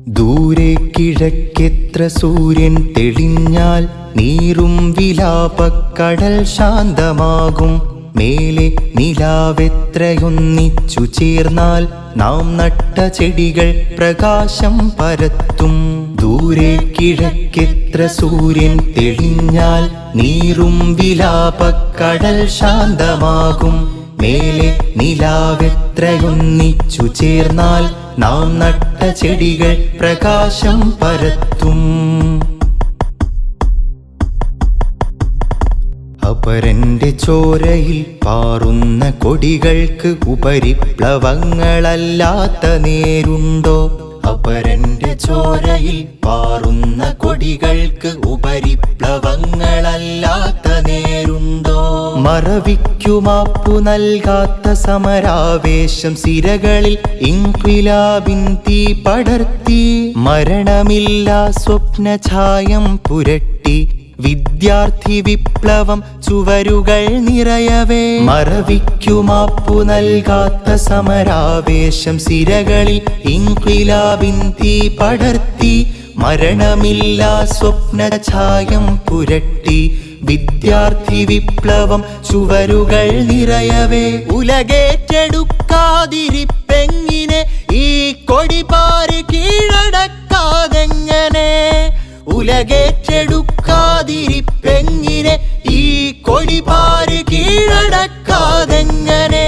ദൂരെ കിഴക്കെത്ര സൂര്യൻ തെളിഞ്ഞാൽ നീറും വിലാപക്കടൽ ശാന്തമാകും. മേലെ നിലാവെത്രയൊന്നിച്ചു ചേർന്നാൽ നാം നട്ട ചെടികൾ പ്രകാശം പരത്തും. ദൂരെ കിഴക്കെത്ര സൂര്യൻ തെളിഞ്ഞാൽ നീറും വിലാപക്കടൽ ശാന്തമാകും. മേലെ നിലാവെത്രയൊന്നിച്ചു ചേർന്നാൽ നാം നട്ട ചെടികൾ പ്രകാശം പരത്തും. അപരന്റെ ചോരയിൽ പാറുന്ന കൊടികൾക്ക് ഉപരിപ്ലവങ്ങളല്ലാത്ത നേരുണ്ടോ? അപരന്റെ ചോരയിൽ പാറുന്ന കൊടികൾക്ക് ഉപരിപ്ലവങ്ങളല്ലാത്ത നേരുണ്ടോ? മറവിക്കുമാപ്പു നൽകാത്ത സമരാവേശം സിരകളിൽ ഇൻക്വിലാബിൻ തീ പടർത്തി. മരണമില്ലാ സ്വപ്നഛായം പുരട്ടി വിദ്യാർത്ഥി വിപ്ലവം ചുവരുകൾ നിറയവേ. മറവിക്കുമാപ്പു നൽകാത്ത സമരാവേശം സിരകളിൽ ഇൻക്വിലാബിൻ തീ പടർത്തി. മരണമില്ലാ സ്വപ്നഛായം പുരട്ടി വിദ്യാർത്ഥി വിപ്ലവം ചുവരുകൾ നിറയവേ. ഉലകേറ്റെടുക്കാതിരിപ്പെങ്ങിനെ ഈ കൊടിപാറ് കീഴടക്കാതെങ്ങനെ? ഉലകേറ്റെടുക്കാതിരിപ്പെങ്ങിനെ ഈ കൊടിപാറ് കീഴടക്കാതെങ്ങനെ?